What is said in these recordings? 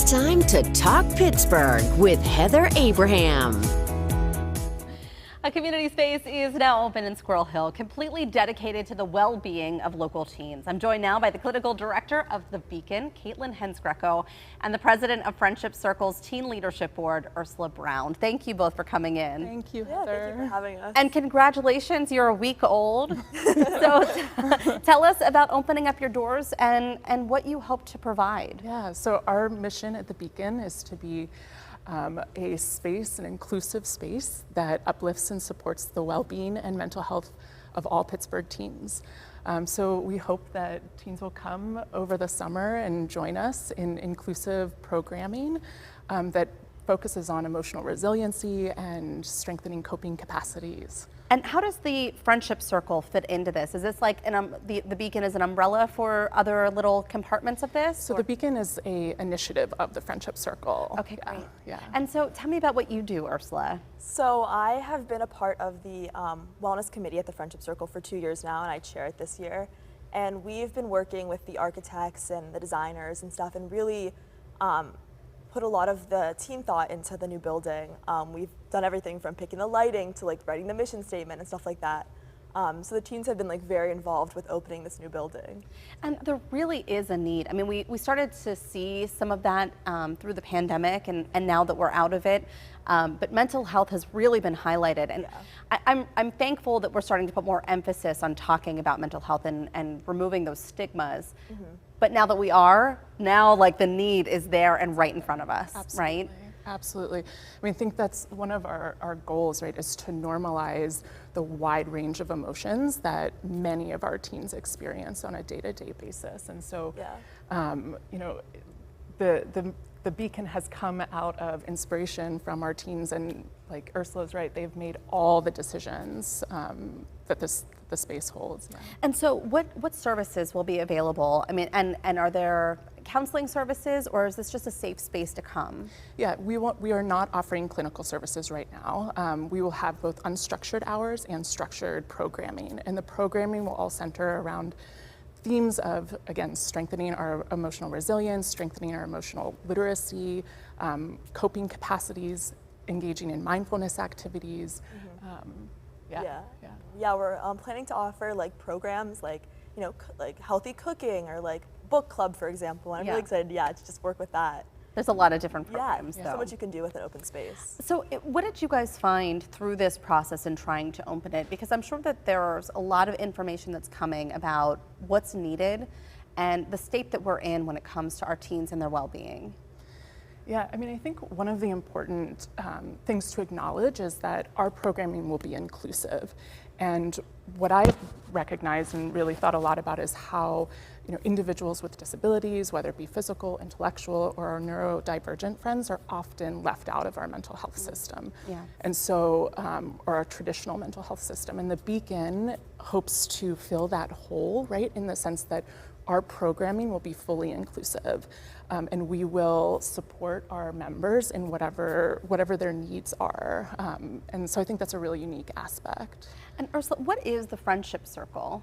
time to talk Pittsburgh with Heather Abraham. A community space is now open in Squirrel Hill, completely dedicated to the well-being of local teens. I'm joined now by the clinical director of the Beacon, Kaitlin Hens-Greco, and the president of Friendship Circle's Teen Leadership Board, Ursula Brown. Thank you both for coming in. Thank you, Heather. Thank you for having us. And congratulations, you're a week old. So tell us about opening up your doors and what you hope to provide. Yeah, so our mission at the Beacon is to be a space, an inclusive space that uplifts and supports the well-being and mental health of all Pittsburgh teens. So we hope that teens will come over the summer and join us in inclusive programming that focuses on emotional resiliency and strengthening coping capacities. And how does the Friendship Circle fit into this? Is this like the Beacon is an umbrella for other little compartments of this? So the Beacon is an initiative of the Friendship Circle. Okay, great. Yeah. And so tell me about what you do, Ursula. So I have been a part of the wellness committee at the Friendship Circle for 2 years now, and I chair it this year. And we've been working with the architects and the designers and stuff, and really put a lot of the team thought into the new building. We've done everything from picking the lighting to like writing the mission statement and stuff like that. So the teens have been like very involved with opening this new building. And there really is a need. I mean, we started to see some of that through the pandemic and now that we're out of it. But mental health has really been highlighted. And yeah. I'm thankful that we're starting to put more emphasis on talking about mental health and removing those stigmas. Mm-hmm. But now that we are, like the need is there and right in front of us, Absolutely. Right? Absolutely. I mean, I think that's one of our goals, right, is to normalize the wide range of emotions that many of our teens experience on a day-to-day basis. And so, you know, the Beacon has come out of inspiration from our teens, and like Ursula's right, they've made all the decisions that the space holds. Yeah. And so what services will be available? I mean, and are there counseling services, or is this just a safe space to come? Yeah, we are not offering clinical services right now. We will have both unstructured hours and structured programming, and the programming will all center around themes of, again, strengthening our emotional resilience, strengthening our emotional literacy, coping capacities, engaging in mindfulness activities. Mm-hmm. Yeah, we're planning to offer like programs like, you know, like healthy cooking or like book club, for example. And I'm really excited, to just work with that. There's a lot of different programs. So much you can do with an open space. So what did you guys find through this process in trying to open it? Because I'm sure that there's a lot of information that's coming about what's needed and the state that we're in when it comes to our teens and their well-being. Yeah, I mean, I think one of the important things to acknowledge is that our programming will be inclusive. And what I've recognized and really thought a lot about is how, you know, individuals with disabilities, whether it be physical, intellectual, or our neurodivergent friends, are often left out of our mental health system. Yeah. And so, or our traditional mental health system. And the Beacon hopes to fill that hole, right, in the sense that our programming will be fully inclusive, and we will support our members in whatever their needs are. And so I think that's a really unique aspect. And Ursula, what is the Friendship Circle?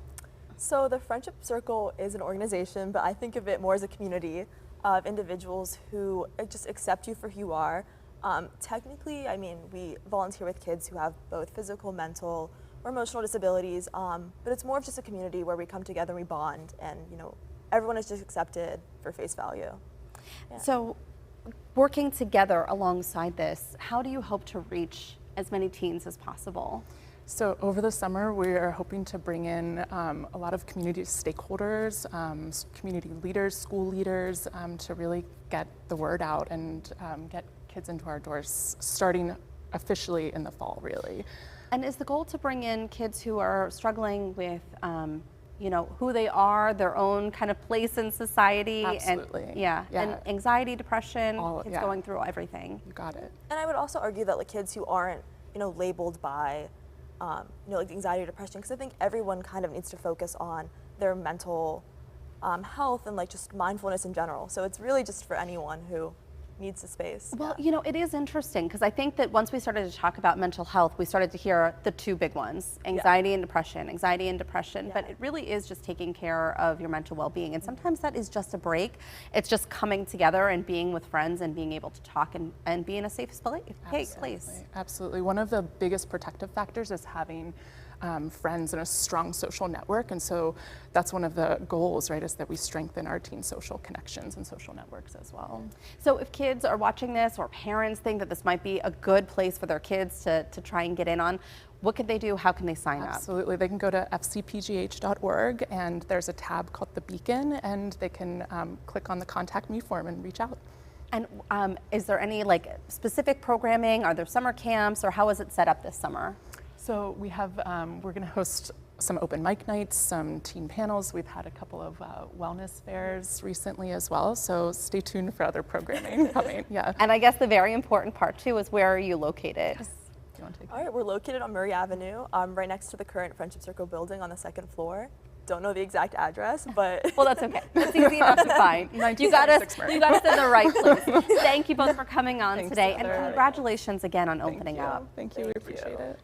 So the Friendship Circle is an organization, but I think of it more as a community of individuals who just accept you for who you are. Technically, I mean, we volunteer with kids who have both physical, mental, or emotional disabilities, but it's more of just a community where we come together and we bond, and you know, everyone is just accepted for face value. Yeah. So, working together alongside this, how do you hope to reach as many teens as possible? So over the summer, we are hoping to bring in a lot of community stakeholders, community leaders, school leaders, to really get the word out and get kids into our doors, starting officially in the fall, really. And is the goal to bring in kids who are struggling with, you know, who they are, their own kind of place in society? Absolutely. And, and anxiety, depression, kids going through everything. You got it. And I would also argue that like kids who aren't, you know, labeled by, you know, like anxiety or depression, because I think everyone kind of needs to focus on their mental health and like just mindfulness in general. So it's really just for anyone who needs a space. Well, you know, it is interesting because I think that once we started to talk about mental health, we started to hear the two big ones, anxiety and depression, but it really is just taking care of your mental well-being. And sometimes that is just a break. It's just coming together and being with friends and being able to talk and be in a safe place. Absolutely. One of the biggest protective factors is having friends and a strong social network, and so that's one of the goals, right, is that we strengthen our teen social connections and social networks as well. So if kids are watching this or parents think that this might be a good place for their kids to try and get in on, what can they do? How can they sign up? Absolutely. They can go to fcpgh.org, and there's a tab called The Beacon, and they can click on the Contact Me form and reach out. And is there any like specific programming? Are there summer camps, or how is it set up this summer? So we have, we're going to host some open mic nights, some teen panels. We've had a couple of wellness fairs recently as well. So stay tuned for other programming coming. Yeah. And I guess the very important part too is, where are you located? Yes. Do you want to take All right, we're located on Murray Avenue, right next to the current Friendship Circle building on the 2nd floor. Don't know the exact address, but well, that's okay. It's easy enough to find. You got us in the right place. Thank you both for coming on today, and congratulations again on opening up. Thank you. We appreciate it.